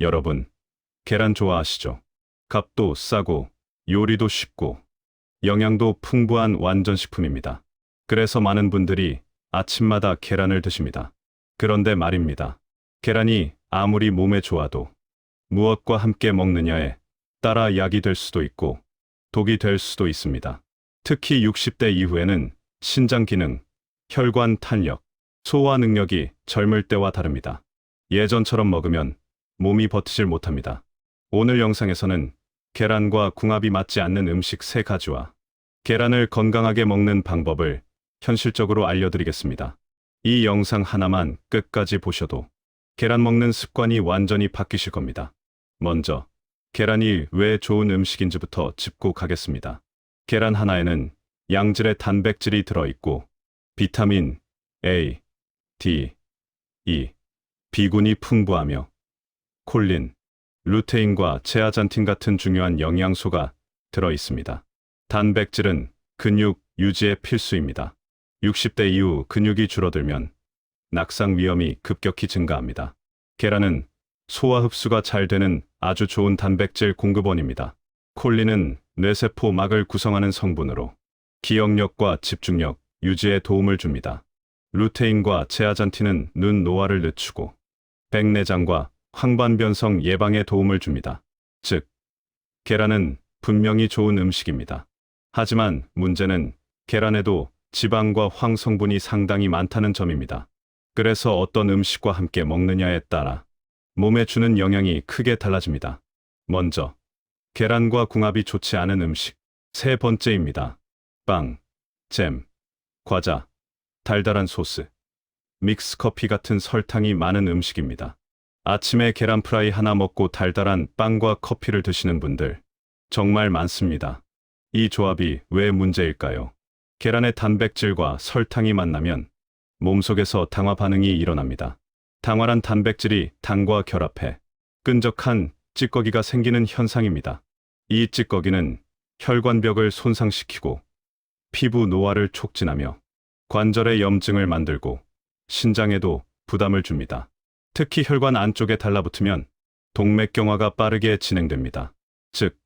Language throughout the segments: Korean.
여러분, 계란 좋아하시죠? 값도 싸고, 요리도 쉽고, 영양도 풍부한 완전 식품입니다. 그래서 많은 분들이 아침마다 계란을 드십니다. 그런데 말입니다. 계란이 아무리 몸에 좋아도 무엇과 함께 먹느냐에 따라 약이 될 수도 있고 독이 될 수도 있습니다. 특히 60대 이후에는 신장 기능, 혈관 탄력, 소화 능력이 젊을 때와 다릅니다. 예전처럼 먹으면 몸이 버티질 못합니다. 오늘 영상에서는 계란과 궁합이 맞지 않는 음식 3가지와 계란을 건강하게 먹는 방법을 현실적으로 알려드리겠습니다. 이 영상 하나만 끝까지 보셔도 계란 먹는 습관이 완전히 바뀌실 겁니다. 먼저 계란이 왜 좋은 음식인지부터 짚고 가겠습니다. 계란 하나에는 양질의 단백질이 들어있고 비타민 A, D, E, B군이 풍부하며 콜린, 루테인과 제아잔틴 같은 중요한 영양소가 들어있습니다. 단백질은 근육 유지에 필수입니다. 60대 이후 근육이 줄어들면 낙상 위험이 급격히 증가합니다. 계란은 소화 흡수가 잘 되는 아주 좋은 단백질 공급원입니다. 콜린은 뇌세포 막을 구성하는 성분으로 기억력과 집중력 유지에 도움을 줍니다. 루테인과 제아잔틴은 눈 노화를 늦추고 백내장과 황반변성 예방에 도움을 줍니다. 즉, 계란은 분명히 좋은 음식입니다. 하지만 문제는 계란에도 지방과 황 성분이 상당히 많다는 점입니다. 그래서 어떤 음식과 함께 먹느냐에 따라 몸에 주는 영향이 크게 달라집니다. 먼저, 계란과 궁합이 좋지 않은 음식. 3번째입니다. 빵, 잼, 과자, 달달한 소스, 믹스커피 같은 설탕이 많은 음식입니다. 아침에 계란 프라이 하나 먹고 달달한 빵과 커피를 드시는 분들 정말 많습니다. 이 조합이 왜 문제일까요? 계란의 단백질과 설탕이 만나면 몸속에서 당화 반응이 일어납니다. 당화란 단백질이 당과 결합해 끈적한 찌꺼기가 생기는 현상입니다. 이 찌꺼기는 혈관벽을 손상시키고 피부 노화를 촉진하며 관절의 염증을 만들고 신장에도 부담을 줍니다. 특히 혈관 안쪽에 달라붙으면 동맥경화가 빠르게 진행됩니다. 즉,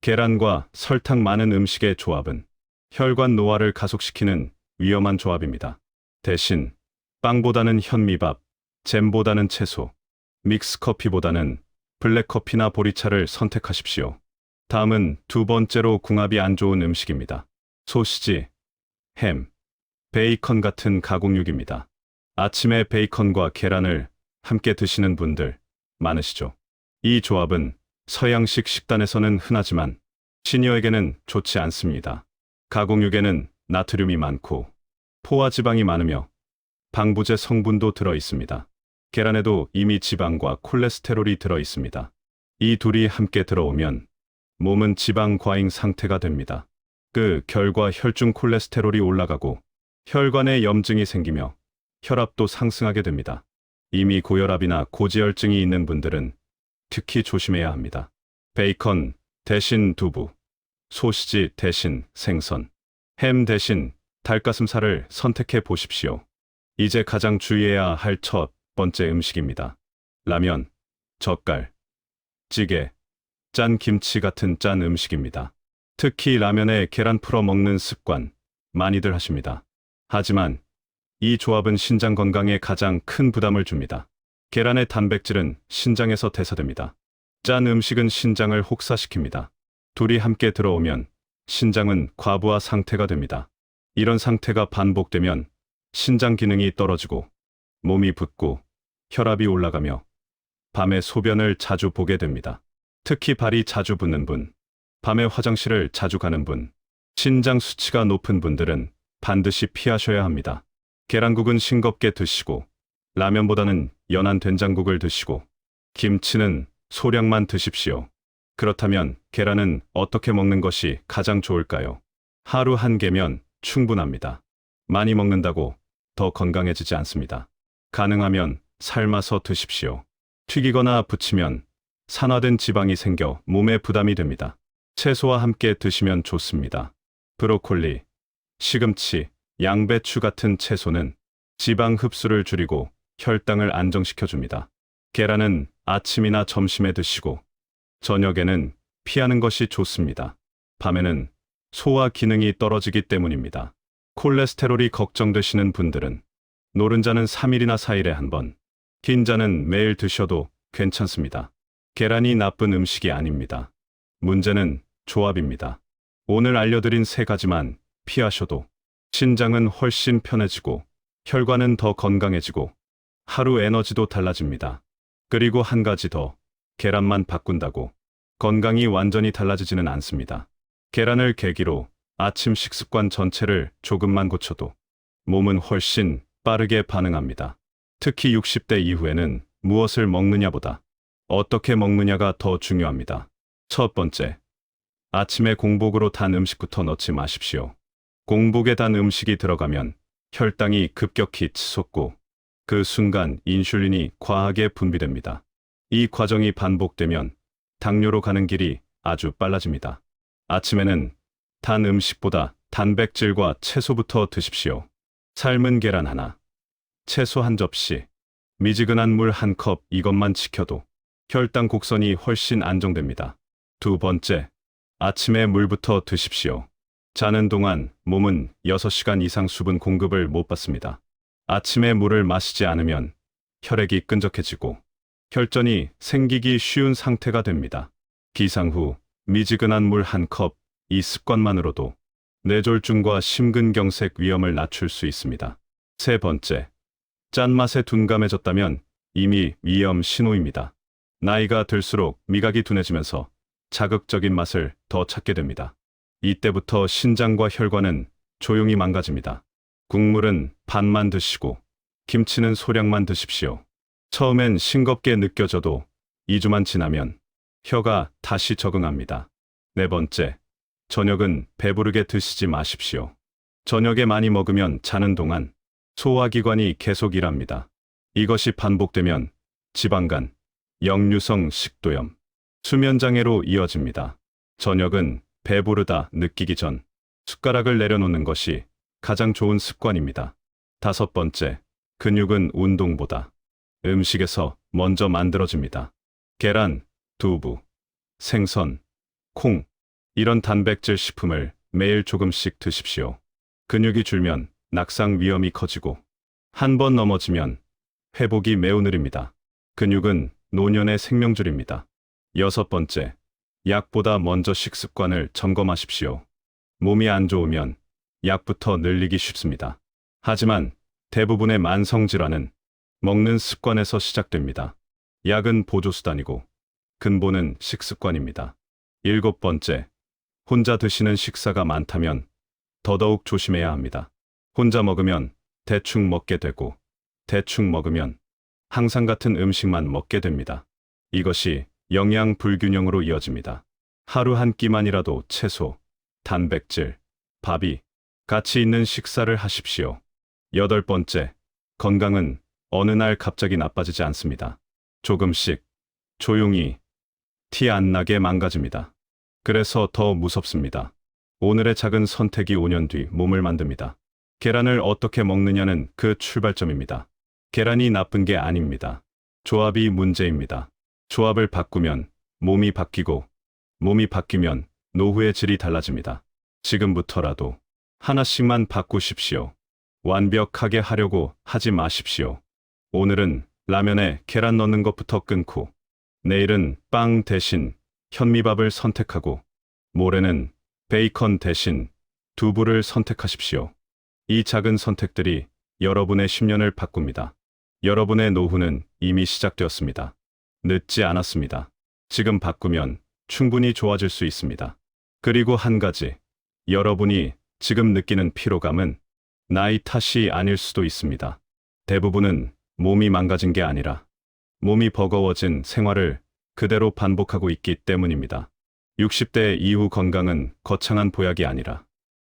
계란과 설탕 많은 음식의 조합은 혈관 노화를 가속시키는 위험한 조합입니다. 대신 빵보다는 현미밥, 잼보다는 채소, 믹스커피보다는 블랙커피나 보리차를 선택하십시오. 다음은 2번째로 궁합이 안 좋은 음식입니다. 소시지, 햄, 베이컨 같은 가공육입니다. 아침에 베이컨과 계란을 함께 드시는 분들 많으시죠? 이 조합은 서양식 식단에서는 흔하지만 시니어에게는 좋지 않습니다. 가공육에는 나트륨이 많고 포화지방이 많으며 방부제 성분도 들어 있습니다. 계란에도 이미 지방과 콜레스테롤이 들어 있습니다. 이 둘이 함께 들어오면 몸은 지방 과잉 상태가 됩니다. 그 결과 혈중 콜레스테롤이 올라가고 혈관에 염증이 생기며 혈압도 상승하게 됩니다. 이미 고혈압이나 고지혈증이 있는 분들은 특히 조심해야 합니다. 베이컨 대신 두부, 소시지 대신 생선, 햄 대신 닭가슴살을 선택해 보십시오. 이제 가장 주의해야 할 1번째 음식입니다. 라면, 젓갈, 찌개, 짠 김치 같은 짠 음식입니다. 특히 라면에 계란 풀어 먹는 습관 많이들 하십니다. 하지만 이 조합은 신장 건강에 가장 큰 부담을 줍니다. 계란의 단백질은 신장에서 대사됩니다. 짠 음식은 신장을 혹사시킵니다. 둘이 함께 들어오면 신장은 과부하 상태가 됩니다. 이런 상태가 반복되면 신장 기능이 떨어지고 몸이 붓고 혈압이 올라가며 밤에 소변을 자주 보게 됩니다. 특히 발이 자주 붓는 분, 밤에 화장실을 자주 가는 분, 신장 수치가 높은 분들은 반드시 피하셔야 합니다. 계란국은 싱겁게 드시고 라면보다는 연한 된장국을 드시고 김치는 소량만 드십시오. 그렇다면 계란은 어떻게 먹는 것이 가장 좋을까요? 하루 1개면 충분합니다. 많이 먹는다고 더 건강해지지 않습니다. 가능하면 삶아서 드십시오. 튀기거나 부치면 산화된 지방이 생겨 몸에 부담이 됩니다. 채소와 함께 드시면 좋습니다. 브로콜리, 시금치, 양배추 같은 채소는 지방 흡수를 줄이고 혈당을 안정시켜줍니다. 계란은 아침이나 점심에 드시고 저녁에는 피하는 것이 좋습니다. 밤에는 소화 기능이 떨어지기 때문입니다. 콜레스테롤이 걱정되시는 분들은 노른자는 3일이나 4일에 한 번, 긴자는 매일 드셔도 괜찮습니다. 계란이 나쁜 음식이 아닙니다. 문제는 조합입니다. 오늘 알려드린 3가지만 피하셔도 신장은 훨씬 편해지고 혈관은 더 건강해지고 하루 에너지도 달라집니다. 그리고 한 가지 더, 계란만 바꾼다고 건강이 완전히 달라지지는 않습니다. 계란을 계기로 아침 식습관 전체를 조금만 고쳐도 몸은 훨씬 빠르게 반응합니다. 특히 60대 이후에는 무엇을 먹느냐보다 어떻게 먹느냐가 더 중요합니다. 첫 번째, 아침에 공복으로 단 음식부터 넣지 마십시오. 공복에 단 음식이 들어가면 혈당이 급격히 치솟고 그 순간 인슐린이 과하게 분비됩니다. 이 과정이 반복되면 당뇨로 가는 길이 아주 빨라집니다. 아침에는 단 음식보다 단백질과 채소부터 드십시오. 삶은 계란 하나, 채소 한 접시, 미지근한 물 한 컵, 이것만 지켜도 혈당 곡선이 훨씬 안정됩니다. 두 번째, 아침에 물부터 드십시오. 자는 동안 몸은 6시간 이상 수분 공급을 못 받습니다. 아침에 물을 마시지 않으면 혈액이 끈적해지고 혈전이 생기기 쉬운 상태가 됩니다. 기상 후 미지근한 물 한 컵, 이 습관만으로도 뇌졸중과 심근경색 위험을 낮출 수 있습니다. 세 번째, 짠맛에 둔감해졌다면 이미 위험 신호입니다. 나이가 들수록 미각이 둔해지면서 자극적인 맛을 더 찾게 됩니다. 이때부터 신장과 혈관은 조용히 망가집니다. 국물은 반만 드시고 김치는 소량만 드십시오. 처음엔 싱겁게 느껴져도 2주만 지나면 혀가 다시 적응합니다. 네 번째, 저녁은 배부르게 드시지 마십시오. 저녁에 많이 먹으면 자는 동안 소화기관이 계속 일합니다. 이것이 반복되면 지방간, 역류성 식도염, 수면장애로 이어집니다. 저녁은 배부르다 느끼기 전 숟가락을 내려놓는 것이 가장 좋은 습관입니다. 다섯 번째, 근육은 운동보다 음식에서 먼저 만들어집니다. 계란, 두부, 생선, 콩, 이런 단백질 식품을 매일 조금씩 드십시오. 근육이 줄면 낙상 위험이 커지고 한 번 넘어지면 회복이 매우 느립니다. 근육은 노년의 생명줄입니다. 여섯 번째, 약보다 먼저 식습관을 점검하십시오. 몸이 안 좋으면 약부터 늘리기 쉽습니다. 하지만 대부분의 만성질환은 먹는 습관에서 시작됩니다. 약은 보조수단이고 근본은 식습관입니다. 일곱 번째, 혼자 드시는 식사가 많다면 더더욱 조심해야 합니다. 혼자 먹으면 대충 먹게 되고 대충 먹으면 항상 같은 음식만 먹게 됩니다. 이것이 영양 불균형으로 이어집니다. 하루 한 끼만이라도 채소, 단백질, 밥이 같이 있는 식사를 하십시오. 여덟 번째, 건강은 어느 날 갑자기 나빠지지 않습니다. 조금씩, 조용히, 티 안 나게 망가집니다. 그래서 더 무섭습니다. 오늘의 작은 선택이 5년 뒤 몸을 만듭니다. 계란을 어떻게 먹느냐는 그 출발점입니다. 계란이 나쁜 게 아닙니다. 조합이 문제입니다. 조합을 바꾸면 몸이 바뀌고, 몸이 바뀌면 노후의 질이 달라집니다. 지금부터라도 하나씩만 바꾸십시오. 완벽하게 하려고 하지 마십시오. 오늘은 라면에 계란 넣는 것부터 끊고, 내일은 빵 대신 현미밥을 선택하고, 모레는 베이컨 대신 두부를 선택하십시오. 이 작은 선택들이 여러분의 10년을 바꿉니다. 여러분의 노후는 이미 시작되었습니다. 늦지 않았습니다. 지금 바꾸면 충분히 좋아질 수 있습니다. 그리고 한 가지, 여러분이 지금 느끼는 피로감은 나이 탓이 아닐 수도 있습니다. 대부분은 몸이 망가진 게 아니라 몸이 버거워진 생활을 그대로 반복하고 있기 때문입니다. 60대 이후 건강은 거창한 보약이 아니라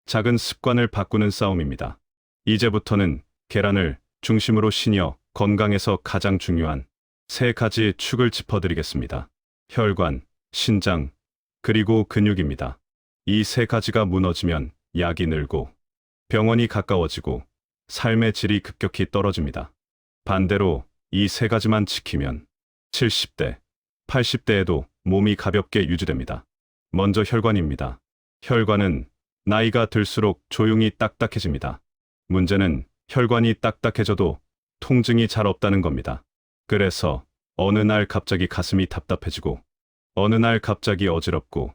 작은 습관을 바꾸는 싸움입니다. 이제부터는 계란을 중심으로 시니어 건강에서 가장 중요한 3가지 축을 짚어드리겠습니다. 혈관, 신장, 그리고 근육입니다. 이 3가지가 무너지면 약이 늘고 병원이 가까워지고 삶의 질이 급격히 떨어집니다. 반대로 이 3가지만 지키면 70대, 80대에도 몸이 가볍게 유지됩니다. 먼저 혈관입니다. 혈관은 나이가 들수록 조용히 딱딱해집니다. 문제는 혈관이 딱딱해져도 통증이 잘 없다는 겁니다. 그래서 어느 날 갑자기 가슴이 답답해지고, 어느 날 갑자기 어지럽고,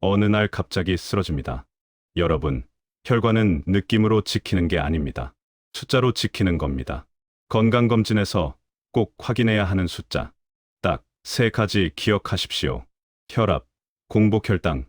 어느 날 갑자기 쓰러집니다. 여러분, 혈관은 느낌으로 지키는 게 아닙니다. 숫자로 지키는 겁니다. 건강검진에서 꼭 확인해야 하는 숫자. 딱 3가지 기억하십시오. 혈압, 공복혈당,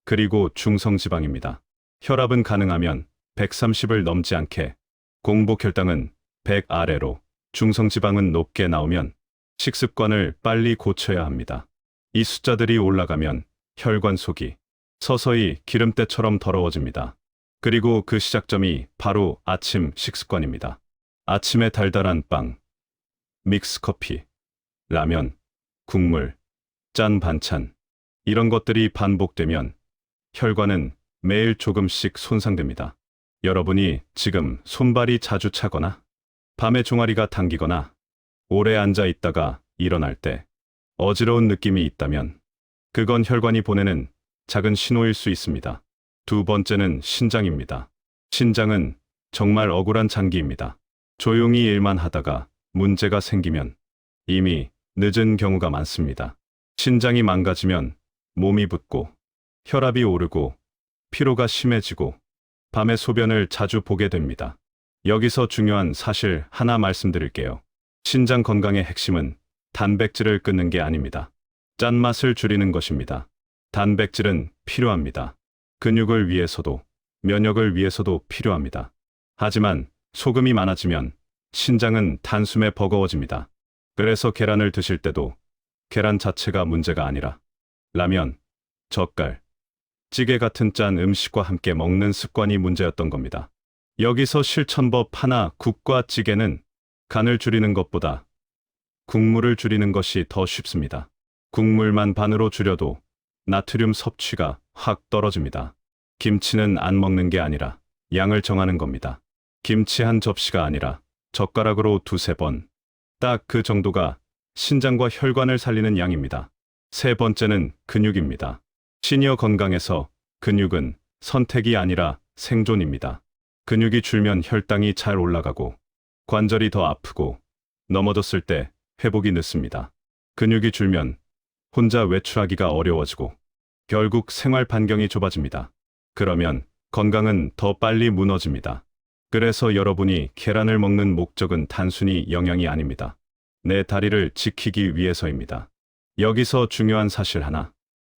그리고 중성지방입니다. 혈압은 가능하면 130을 넘지 않게, 공복혈당은 100 아래로, 중성지방은 높게 나오면 식습관을 빨리 고쳐야 합니다. 이 숫자들이 올라가면 혈관 속이 서서히 기름때처럼 더러워집니다. 그리고 그 시작점이 바로 아침 식습관입니다. 아침에 달달한 빵, 믹스커피, 라면, 국물, 짠 반찬, 이런 것들이 반복되면 혈관은 매일 조금씩 손상됩니다. 여러분이 지금 손발이 자주 차거나 밤에 종아리가 당기거나 오래 앉아 있다가 일어날 때 어지러운 느낌이 있다면 그건 혈관이 보내는 작은 신호일 수 있습니다. 두 번째는 신장입니다. 신장은 정말 억울한 장기입니다. 조용히 일만 하다가 문제가 생기면 이미 늦은 경우가 많습니다. 신장이 망가지면 몸이 붓고 혈압이 오르고 피로가 심해지고 밤에 소변을 자주 보게 됩니다. 여기서 중요한 사실 하나 말씀드릴게요. 신장 건강의 핵심은 단백질을 끊는 게 아닙니다. 짠맛을 줄이는 것입니다. 단백질은 필요합니다. 근육을 위해서도, 면역을 위해서도 필요합니다. 하지만 소금이 많아지면 신장은 단숨에 버거워집니다. 그래서 계란을 드실 때도 계란 자체가 문제가 아니라 라면, 젓갈, 찌개 같은 짠 음식과 함께 먹는 습관이 문제였던 겁니다. 여기서 실천법 하나, 국과 찌개는 간을 줄이는 것보다 국물을 줄이는 것이 더 쉽습니다. 국물만 반으로 줄여도 나트륨 섭취가 확 떨어집니다. 김치는 안 먹는 게 아니라 양을 정하는 겁니다. 김치 한 접시가 아니라 젓가락으로 2~3번. 딱 그 정도가 신장과 혈관을 살리는 양입니다. 세 번째는 근육입니다. 시니어 건강에서 근육은 선택이 아니라 생존입니다. 근육이 줄면 혈당이 잘 올라가고 관절이 더 아프고 넘어졌을 때 회복이 늦습니다. 근육이 줄면 혼자 외출하기가 어려워지고 결국 생활 반경이 좁아집니다. 그러면 건강은 더 빨리 무너집니다. 그래서 여러분이 계란을 먹는 목적은 단순히 영양이 아닙니다. 내 다리를 지키기 위해서입니다. 여기서 중요한 사실 하나.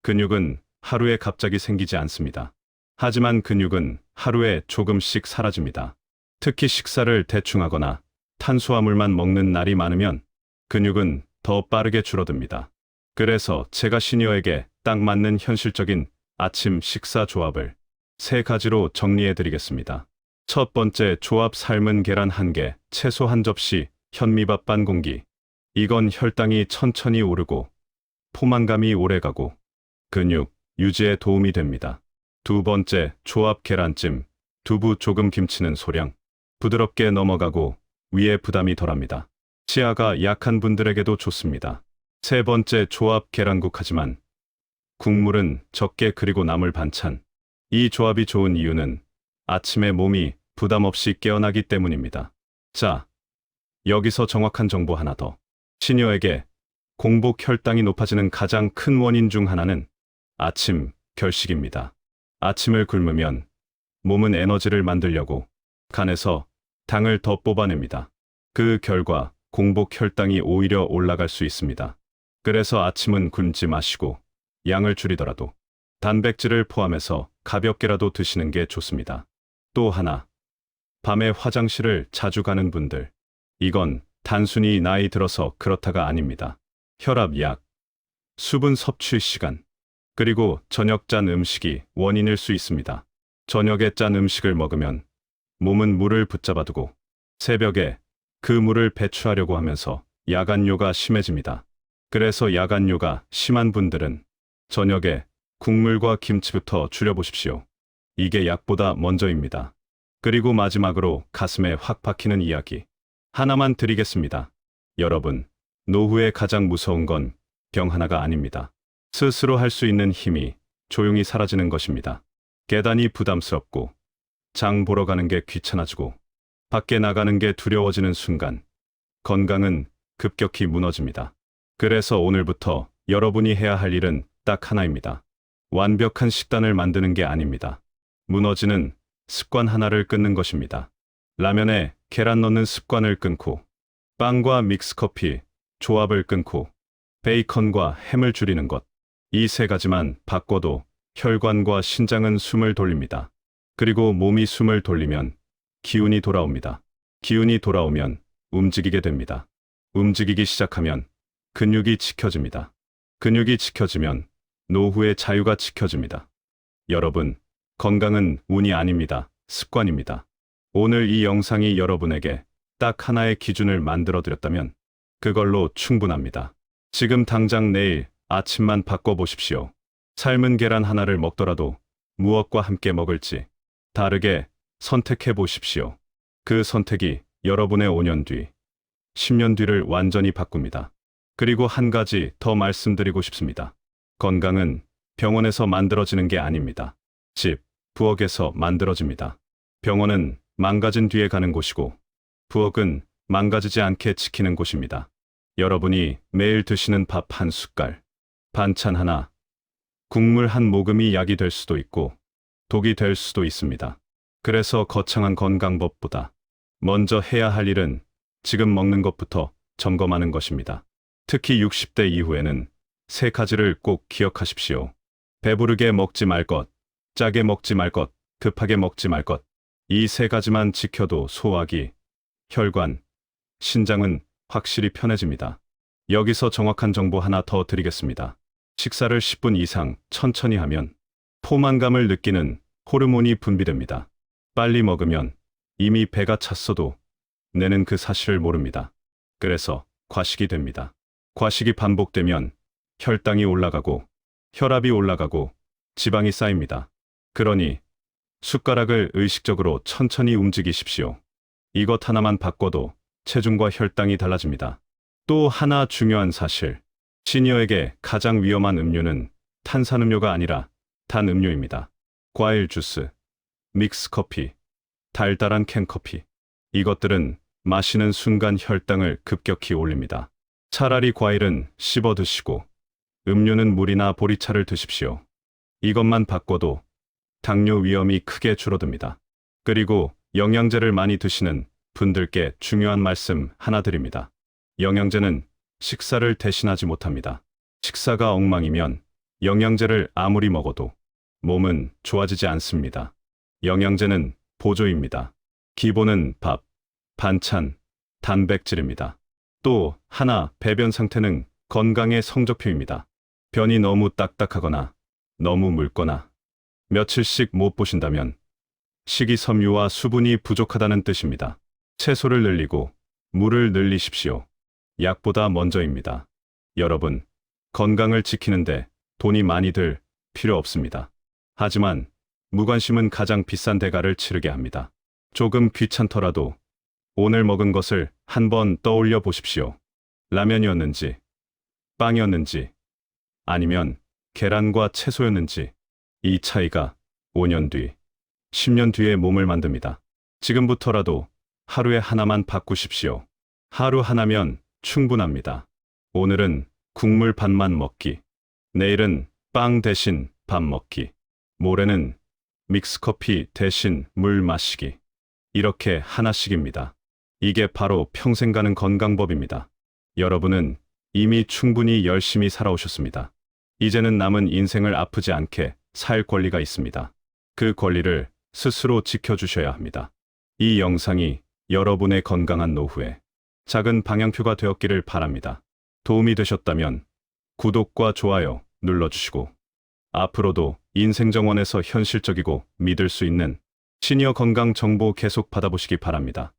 근육은 하루에 갑자기 생기지 않습니다. 하지만 근육은 하루에 조금씩 사라집니다. 특히 식사를 대충 하거나 탄수화물만 먹는 날이 많으면 근육은 더 빠르게 줄어듭니다. 그래서 제가 시니어에게 딱 맞는 현실적인 아침 식사 조합을 3가지로 정리해 드리겠습니다. 첫 번째 조합, 삶은 계란 1개, 채소 1접시, 현미밥 반 공기. 이건 혈당이 천천히 오르고 포만감이 오래가고 근육 유지에 도움이 됩니다. 두 번째 조합, 계란찜, 두부 조금, 김치는 소량. 부드럽게 넘어가고 위에 부담이 덜합니다. 치아가 약한 분들에게도 좋습니다. 세 번째 조합, 계란국, 하지만 국물은 적게, 그리고 나물 반찬. 이 조합이 좋은 이유는 아침에 몸이 부담 없이 깨어나기 때문입니다. 자, 여기서 정확한 정보 하나 더. 시니어에게 공복 혈당이 높아지는 가장 큰 원인 중 하나는 아침 결식입니다. 아침을 굶으면 몸은 에너지를 만들려고 간에서 당을 더 뽑아냅니다. 그 결과 공복 혈당이 오히려 올라갈 수 있습니다. 그래서 아침은 굶지 마시고 양을 줄이더라도 단백질을 포함해서 가볍게라도 드시는 게 좋습니다. 또 하나, 밤에 화장실을 자주 가는 분들. 이건 단순히 나이 들어서 그렇다가 아닙니다. 혈압약, 수분 섭취 시간, 그리고 저녁 짠 음식이 원인일 수 있습니다. 저녁에 짠 음식을 먹으면 몸은 물을 붙잡아두고 새벽에 그 물을 배출하려고 하면서 야간요가 심해집니다. 그래서 야간요가 심한 분들은 저녁에 국물과 김치부터 줄여보십시오. 이게 약보다 먼저입니다. 그리고 마지막으로 가슴에 확 박히는 이야기 하나만 드리겠습니다. 여러분, 노후에 가장 무서운 건 병 하나가 아닙니다. 스스로 할 수 있는 힘이 조용히 사라지는 것입니다. 계단이 부담스럽고 장 보러 가는 게 귀찮아지고 밖에 나가는 게 두려워지는 순간 건강은 급격히 무너집니다. 그래서 오늘부터 여러분이 해야 할 일은 딱 하나입니다. 완벽한 식단을 만드는 게 아닙니다. 무너지는 습관 하나를 끊는 것입니다. 라면에 계란 넣는 습관을 끊고, 빵과 믹스커피 조합을 끊고, 베이컨과 햄을 줄이는 것. 이 세 가지만 바꿔도 혈관과 신장은 숨을 돌립니다. 그리고 몸이 숨을 돌리면 기운이 돌아옵니다. 기운이 돌아오면 움직이게 됩니다. 움직이기 시작하면 근육이 지켜집니다. 근육이 지켜지면 노후의 자유가 지켜집니다. 여러분, 건강은 운이 아닙니다. 습관입니다. 오늘 이 영상이 여러분에게 딱 하나의 기준을 만들어 드렸다면 그걸로 충분합니다. 지금 당장 내일 아침만 바꿔보십시오. 삶은 계란 하나를 먹더라도 무엇과 함께 먹을지 다르게 선택해 보십시오. 그 선택이 여러분의 5년 뒤, 10년 뒤를 완전히 바꿉니다. 그리고 한 가지 더 말씀드리고 싶습니다. 건강은 병원에서 만들어지는 게 아닙니다. 집, 부엌에서 만들어집니다. 병원은 망가진 뒤에 가는 곳이고, 부엌은 망가지지 않게 지키는 곳입니다. 여러분이 매일 드시는 밥 한 숟갈, 반찬 하나, 국물 한 모금이 약이 될 수도 있고, 독이 될 수도 있습니다. 그래서 거창한 건강법보다 먼저 해야 할 일은 지금 먹는 것부터 점검하는 것입니다. 특히 60대 이후에는 세 가지를 꼭 기억하십시오. 배부르게 먹지 말 것, 짜게 먹지 말 것, 급하게 먹지 말 것. 이 세 가지만 지켜도 소화기, 혈관, 신장은 확실히 편해집니다. 여기서 정확한 정보 하나 더 드리겠습니다. 식사를 10분 이상 천천히 하면 포만감을 느끼는 호르몬이 분비됩니다. 빨리 먹으면 이미 배가 찼어도 뇌는 그 사실을 모릅니다. 그래서 과식이 됩니다. 과식이 반복되면 혈당이 올라가고 혈압이 올라가고 지방이 쌓입니다. 그러니 숟가락을 의식적으로 천천히 움직이십시오. 이것 하나만 바꿔도 체중과 혈당이 달라집니다. 또 하나 중요한 사실. 시니어에게 가장 위험한 음료는 탄산음료가 아니라 단음료입니다. 과일 주스, 믹스커피, 달달한 캔커피. 이것들은 마시는 순간 혈당을 급격히 올립니다. 차라리 과일은 씹어 드시고 음료는 물이나 보리차를 드십시오. 이것만 바꿔도 당뇨 위험이 크게 줄어듭니다. 그리고 영양제를 많이 드시는 분들께 중요한 말씀 하나 드립니다. 영양제는 식사를 대신하지 못합니다. 식사가 엉망이면 영양제를 아무리 먹어도 몸은 좋아지지 않습니다. 영양제는 보조입니다. 기본은 밥, 반찬, 단백질입니다. 또 하나, 배변 상태는 건강의 성적표입니다. 변이 너무 딱딱하거나 너무 묽거나 며칠씩 못 보신다면 식이섬유와 수분이 부족하다는 뜻입니다. 채소를 늘리고 물을 늘리십시오. 약보다 먼저입니다. 여러분, 건강을 지키는데 돈이 많이 들 필요 없습니다. 하지만 무관심은 가장 비싼 대가를 치르게 합니다. 조금 귀찮더라도 오늘 먹은 것을 한번 떠올려 보십시오. 라면이었는지, 빵이었는지, 아니면 계란과 채소였는지, 이 차이가 5년 뒤, 10년 뒤의 몸을 만듭니다. 지금부터라도 하루에 하나만 바꾸십시오. 하루 하나면 충분합니다. 오늘은 국물 반만 먹기, 내일은 빵 대신 밥 먹기, 모레는 믹스커피 대신 물 마시기. 이렇게 하나씩입니다. 이게 바로 평생 가는 건강법입니다. 여러분은 이미 충분히 열심히 살아오셨습니다. 이제는 남은 인생을 아프지 않게 살 권리가 있습니다. 그 권리를 스스로 지켜주셔야 합니다. 이 영상이 여러분의 건강한 노후에 작은 방향표가 되었기를 바랍니다. 도움이 되셨다면 구독과 좋아요 눌러주시고 앞으로도 인생정원에서 현실적이고 믿을 수 있는 시니어 건강 정보 계속 받아보시기 바랍니다.